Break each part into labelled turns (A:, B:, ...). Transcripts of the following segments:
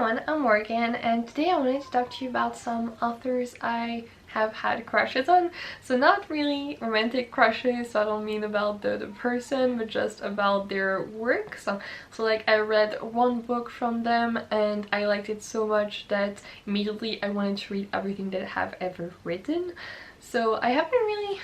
A: everyone, I'm Morgan, and today I wanted to talk to you about some authors I have had crushes on. So not really romantic crushes, so I don't mean about the person, but just about their work. So like I read one book from them and I liked it so much that immediately I wanted to read everything that I have ever written. So I haven't really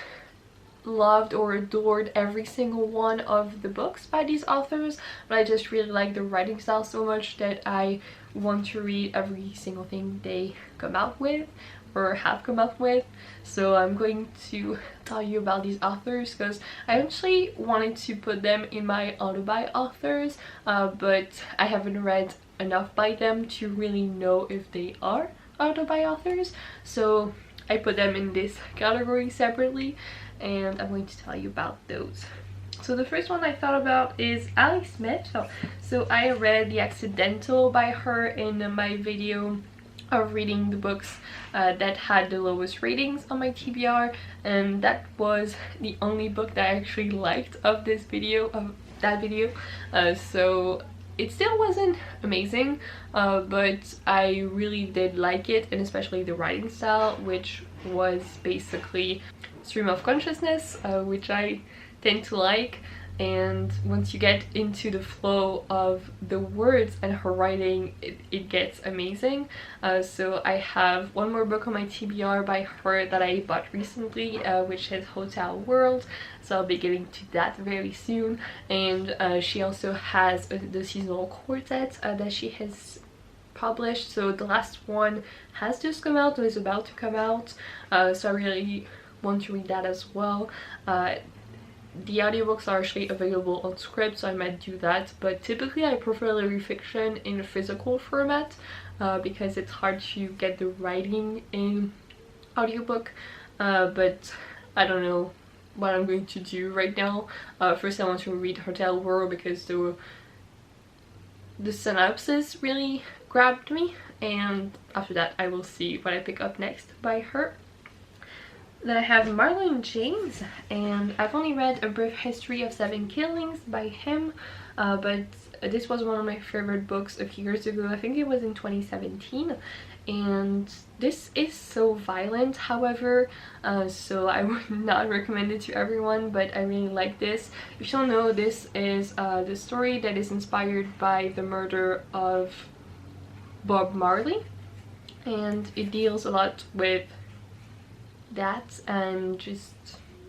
A: loved or adored every single one of the books by these authors, but I just really like the writing style so much that I want to read every single thing they come out with or have come up with. So I'm going to tell you about these authors because I actually wanted to put them in my auto-buy authors, but I haven't read enough by them to really know if they are auto-buy authors, so I put them in this category separately, and I'm going to tell you about those. So the first one I thought about is Alice Smith. So I read The Accidental by her in my video of reading the books that had the lowest ratings on my TBR, and that was the only book that I actually liked of this video, so it still wasn't amazing, but I really did like it, and especially the writing style, which was basically stream of consciousness, which I tend to like. And once you get into the flow of the words and her writing, it gets amazing. So I have one more book on my TBR by her that I bought recently, which is Hotel World, so I'll be getting to that very soon. And she also has the seasonal quartet that she has published, so the last one has just come out or is about to come out, so I really want to read that as well. The audiobooks are actually available on Scribd, so I might do that, but typically I prefer literary fiction in a physical format because it's hard to get the writing in audiobook, but I don't know what I'm going to do right now. First I want to read Hotel World because the synopsis really grabbed me, and after that I will see what I pick up next by her. Then I have Marlon James, and I've only read A Brief History of 7 Killings by him, but this was one of my favorite books a few years ago. I think it was in 2017, and this is so violent, however, so I would not recommend it to everyone, but I really like this. If you don't know, this is the story that is inspired by the murder of Bob Marley, and it deals a lot with that and just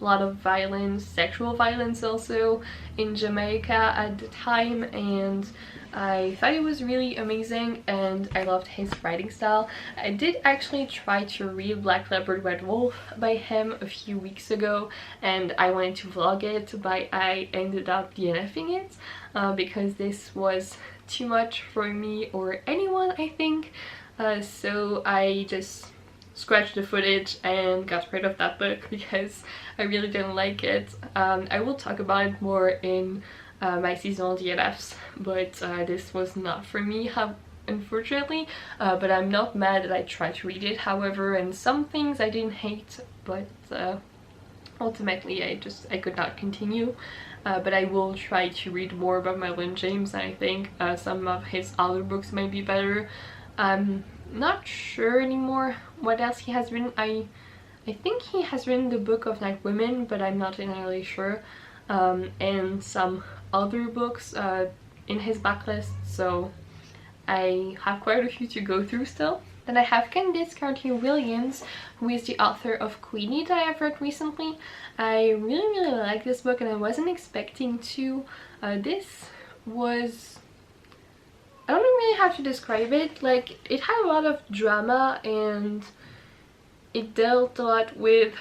A: a lot of violence, sexual violence also in Jamaica at the time, and I thought it was really amazing and I loved his writing style. I did actually try to read Black Leopard Red Wolf by him a few weeks ago, and I wanted to vlog it, but I ended up DNFing it because this was too much for me or anyone, I think, so I just scratched the footage and got rid of that book because I really didn't like it. I will talk about it more in my seasonal DNFs, but this was not for me, unfortunately, but I'm not mad that I tried to read it, however, and some things I didn't hate, but ultimately I could not continue. But I will try to read more about Marlon James, and I think some of his other books might be better. I'm not sure anymore what else he has written. I think he has written the Book of Night Women, but I'm not entirely sure, and some other books in his backlist, so I have quite a few to go through still. Then I have Candice Cartier-Williams, who is the author of Queenie that I have read recently. I really like this book and I wasn't expecting to. This was, I don't really have to describe it, like it had a lot of drama and it dealt a lot with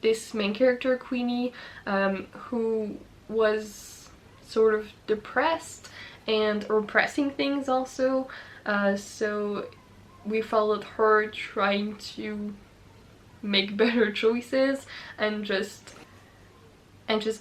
A: this main character Queenie, who was sort of depressed and repressing things also, so we followed her trying to make better choices and just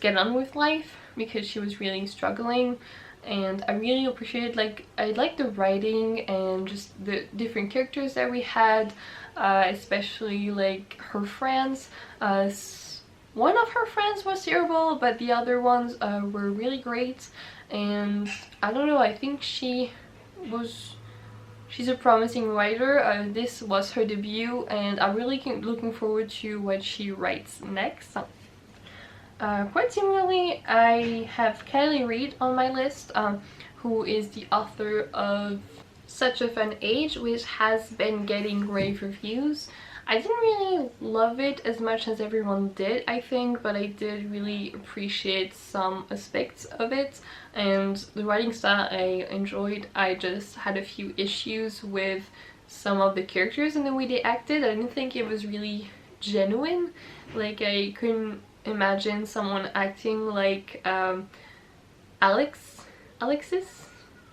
A: get on with life because she was really struggling. And I really appreciated, like, I liked the writing and just the different characters that we had, especially like her friends. One of her friends was terrible, but the other ones were really great. And I don't know, I think she was she's a promising writer. This was her debut and I'm really looking forward to what she writes next. Quite similarly, I have Kelly Reid on my list, who is the author of Such a Fun Age, which has been getting rave reviews. I didn't really love it as much as everyone did, I think, but I did really appreciate some aspects of it, and the writing style I enjoyed. I just had a few issues with some of the characters and the way they acted. I didn't think it was really genuine. Like, I couldn't imagine someone acting like Alexis?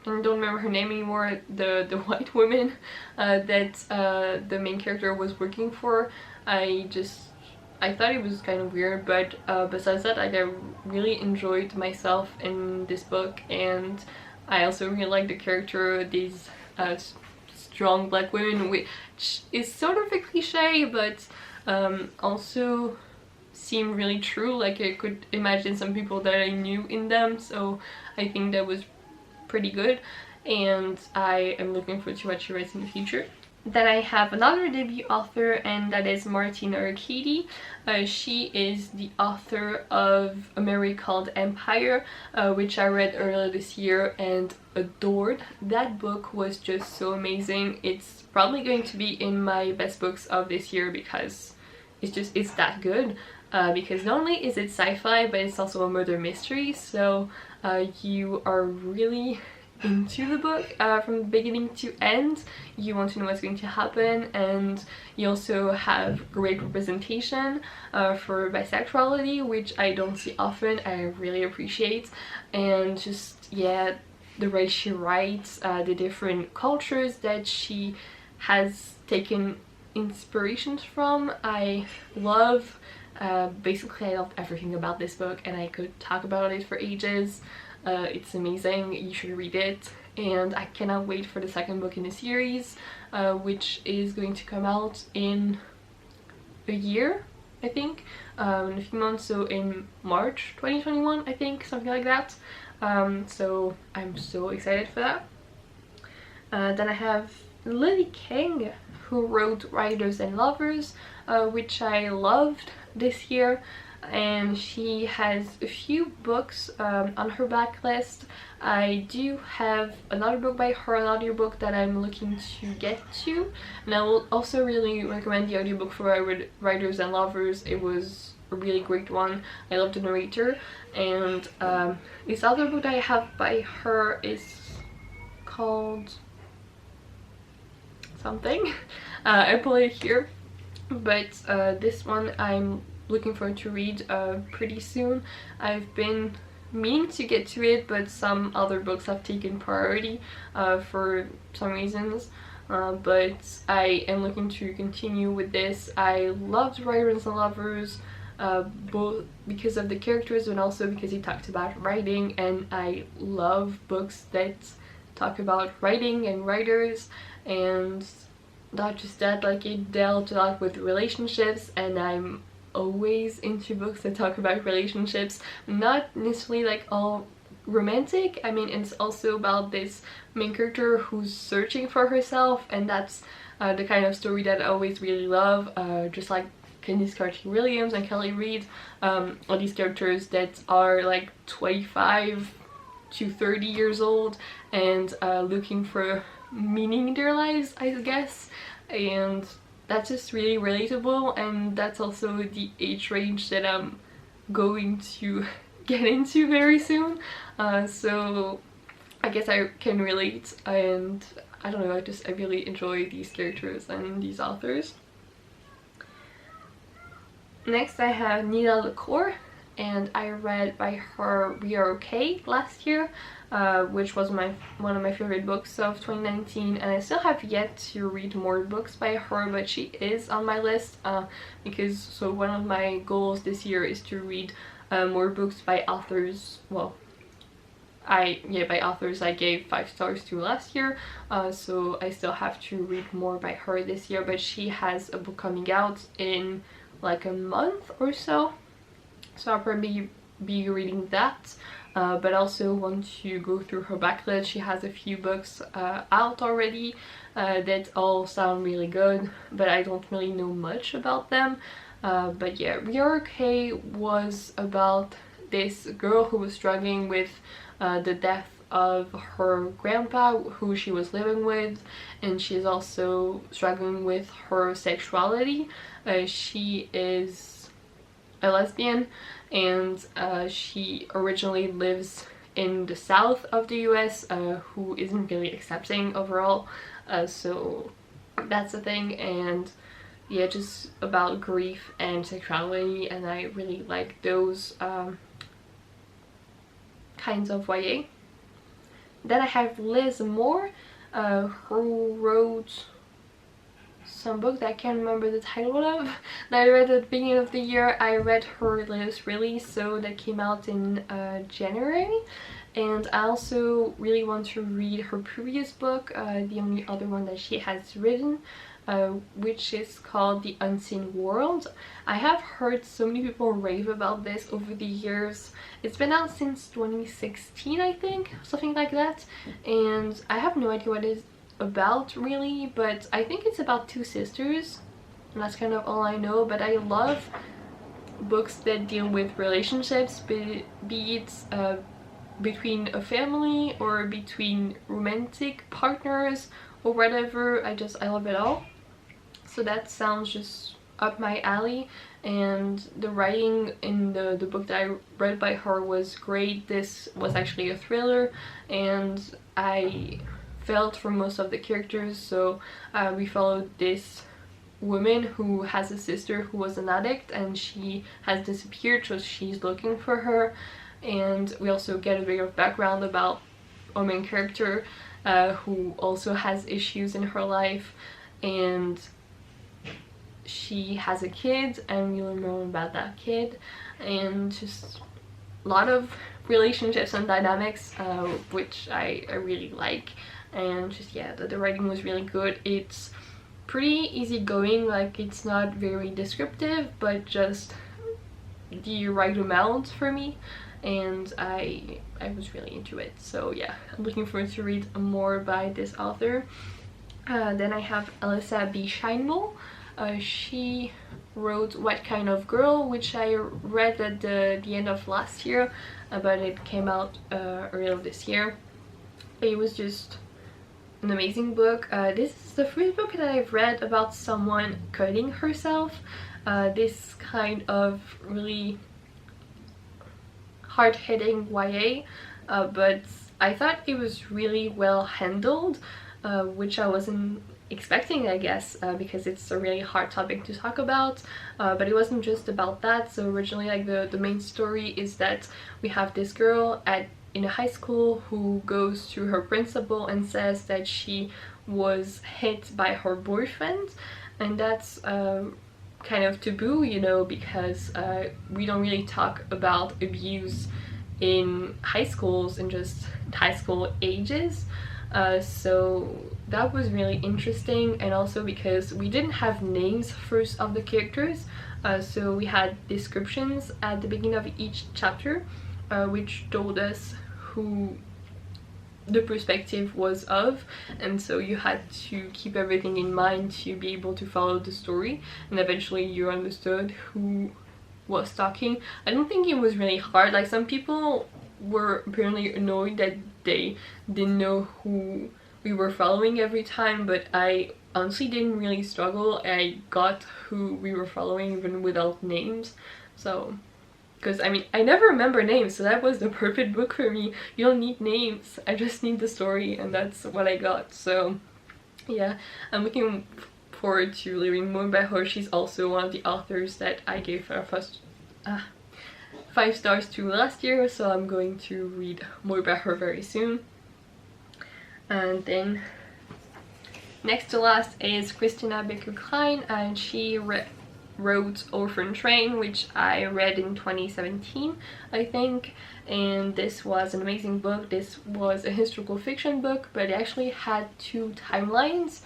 A: I don't remember her name anymore, the white woman that the main character was working for. I thought it was kind of weird, but besides that, like, I really enjoyed myself in this book, and I also really like the character, these strong black women, which is sort of a cliche, but also seem really true. Like, I could imagine some people that I knew in them, so I think that was pretty good, and I am looking forward to what she writes in the future. Then I have another debut author, and that is Martina Arcady. She is the author of A Memory Called Empire, which I read earlier this year and adored. That book was just so amazing. It's probably going to be in my best books of this year because it's that good. Because not only is it sci-fi, but it's also a murder mystery, so you are really into the book from beginning to end. You want to know what's going to happen, and you also have great representation for bisexuality, which I don't see often. I really appreciate, and just, yeah, the way she writes, the different cultures that she has taken inspirations from, I love. Basically, I loved everything about this book, and I could talk about it for ages. It's amazing. You should read it, and I cannot wait for the second book in the series, which is going to come out in a year, I think, in a few months, so in March 2021, I think, something like that. So I'm so excited for that. Then I have Lily King, who wrote Writers and Lovers, which I loved this year, and she has a few books on her backlist. I do have another book by her, an audiobook that I'm looking to get to, and I will also really recommend the audiobook for Writers and Lovers. It was a really great one. I love the narrator, and this other book that I have by her is called something. I pull it here, but this one I'm looking forward to read pretty soon. I've been meaning to get to it, but some other books have taken priority for some reasons, but I am looking to continue with this. I loved Writers and Lovers, both because of the characters and also because he talked about writing, and I love books that talk about writing and writers, and not just that, like, it dealt a lot with relationships, and I'm always into books that talk about relationships, not necessarily like all romantic. I mean, it's also about this main character who's searching for herself, and that's the kind of story that I always really love, just like Candice Carter-Williams and Kelly Reid, all these characters that are like 25 to 30 years old and looking for meaning in their lives, I guess, and that's just really relatable, and that's also the age range that I'm going to get into very soon, so I guess I can relate, and I don't know, I really enjoy these characters and these authors. Next I have Nina LaCour, and I read by her We Are Okay last year, which was one of my favorite books of 2019, and I still have yet to read more books by her, but she is on my list, because one of my goals this year is to read more books by authors. Well, by authors I gave 5 stars to last year, so I still have to read more by her this year, but she has a book coming out in like a month or so, so I'll probably be reading that. but also want to go through her backlist. She has a few books out already that all sound really good, but I don't really know much about them. But yeah, We Are Okay was about this girl who was struggling with the death of her grandpa who she was living with, and she's also struggling with her sexuality. She is a lesbian, and she originally lives in the south of the US, who isn't really accepting overall, so that's the thing. And yeah, just about grief and sexuality, and I really like those kinds of YA. Then I have Liz Moore, who wrote some book that I can't remember the title of that I read at the beginning of the year. I read her latest release, so that came out in January, and I also really want to read her previous book, the only other one that she has written, which is called The Unseen World. I have heard so many people rave about this over the years. It's been out since 2016, I think, something like that, and I have no idea what it's about really, but I think it's about two sisters, and that's kind of all I know. But I love books that deal with relationships, be it between a family or between romantic partners or whatever. I love it all. So that sounds just up my alley, and the writing in the book that I read by her was great. This was actually a thriller, and I felt for most of the characters. So we followed this woman who has a sister who was an addict, and she has disappeared, so she's looking for her. And we also get a bit of background about our main character, who also has issues in her life, and she has a kid, and we learn more about that kid, and just a lot of relationships and dynamics, which I really like. And just yeah, the writing was really good. It's pretty easygoing, like it's not very descriptive, but just the right amount for me, and I was really into it. So yeah, I'm looking forward to read more by this author. Then I have Alyssa B Sheinball. She wrote What Kind of Girl, which I read at the end of last year, but it came out earlier this year. It was just an amazing book. This is the first book that I've read about someone cutting herself. This kind of really hard-hitting YA, but I thought it was really well handled, which I wasn't expecting, I guess, because it's a really hard topic to talk about. But it wasn't just about that. So originally, like, the main story is that we have this girl in a high school who goes to her principal and says that she was hit by her boyfriend, and that's kind of taboo, you know, because we don't really talk about abuse in high schools and just high school ages. So that was really interesting, and also because we didn't have names first of the characters, so we had descriptions at the beginning of each chapter, which told us who the perspective was of, and so you had to keep everything in mind to be able to follow the story, and eventually you understood who was talking. I don't think it was really hard. Like, some people were apparently annoyed that they didn't know who we were following every time, but I honestly didn't really struggle. I got who we were following even without names. So, because I mean, I never remember names, so that was the perfect book for me. You don't need names, I just need the story, and that's what I got. So yeah, I'm looking forward to reading more by her. She's also one of the authors that I gave her first 5 stars to last year, so I'm going to read more about her very soon. And then next to last is Christina Klein, and she wrote Orphan Train, which I read in 2017, I think, and this was an amazing book. This was a historical fiction book, but it actually had 2 timelines,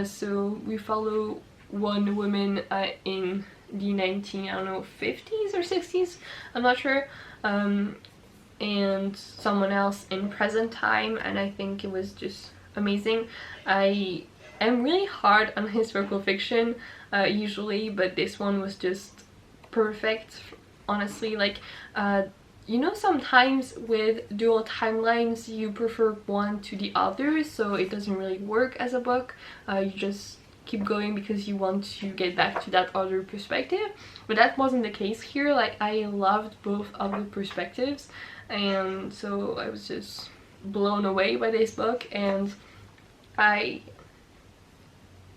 A: so we follow one woman in the 50s or 60s, I'm not sure, and someone else in present time, and I think it was just amazing. I am really hard on historical fiction usually, but this one was just perfect, honestly. Like you know, sometimes with dual timelines you prefer one to the other, so it doesn't really work as a book. You just keep going because you want to get back to that other perspective, but that wasn't the case here. Like, I loved both of the perspectives, and so I was just blown away by this book. And I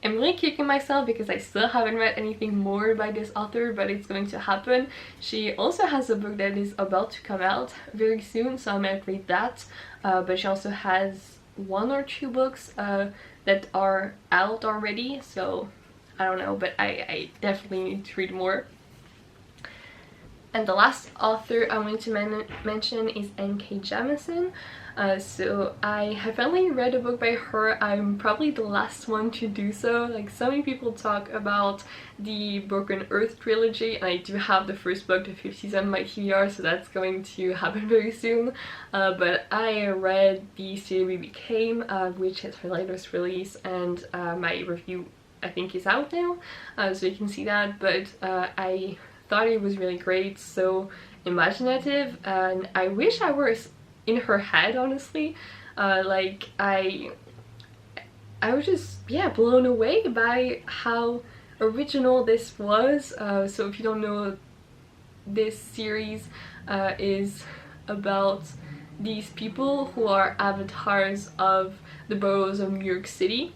A: am really kicking myself because I still haven't read anything more by this author, but it's going to happen. She also has a book that is about to come out very soon, so I might read that, but she also has 1 or 2 books that are out already, so I don't know, but I definitely need to read more. And the last author I want to mention is N.K. Jameson. So I have finally read a book by her. I'm probably the last one to do so. Like, so many people talk about the Broken Earth trilogy, and I do have the first book, The 50s, on my TBR, so that's going to happen very soon. But I read The City We Became, which is her latest release, and my review I think is out now, so you can see that. But I thought it was really great, so imaginative, and I wish I was in her head, honestly. Like, I was just, yeah, blown away by how original this was. So if you don't know, this series is about these people who are avatars of the boroughs of New York City.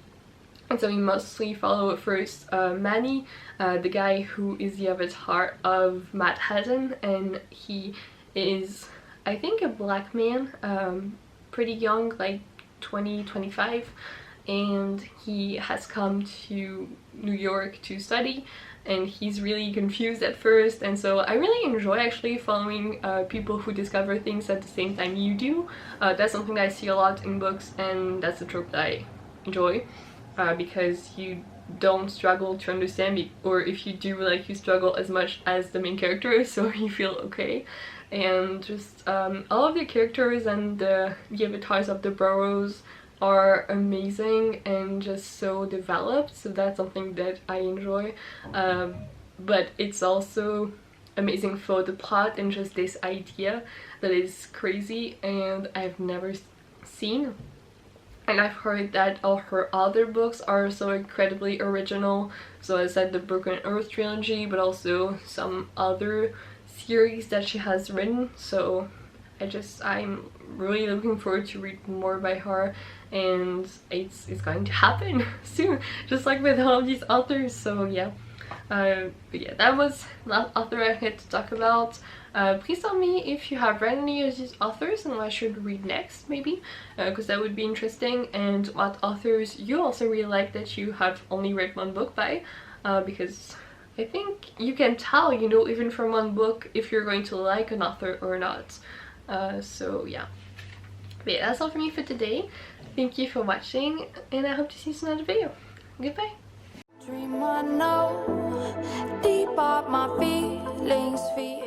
A: And so we mostly follow first Manny, the guy who is the avatar of Manhattan, and he is, I think, a black man, pretty young, like 20-25, and he has come to New York to study, and he's really confused at first. And so I really enjoy actually following people who discover things at the same time you do. That's something that I see a lot in books, and that's a trope that I enjoy. Because you don't struggle to understand, or if you do, like, you struggle as much as the main character, so you feel okay. And just all of the characters and the avatars of the boroughs are amazing and just so developed, so that's something that I enjoy. But it's also amazing for the plot and just this idea that is crazy and I've never seen. And I've heard that all her other books are so incredibly original. So I said the Broken Earth trilogy, but some other series that she has written. So I'm really looking forward to read more by her, and it's going to happen soon, just like with all of these authors. So yeah. But yeah, that was the author I had to talk about. Please tell me if you have read any of these authors and what I should read next, maybe, because that would be interesting, and what authors you also really like that you have only read 1 book by, because I think you can tell, you know, even from 1 book, if you're going to like an author or not. So yeah. But yeah, that's all for me for today. Thank you for watching, and I hope to see you in another video. Goodbye. Dream I know, deep up my feelings feel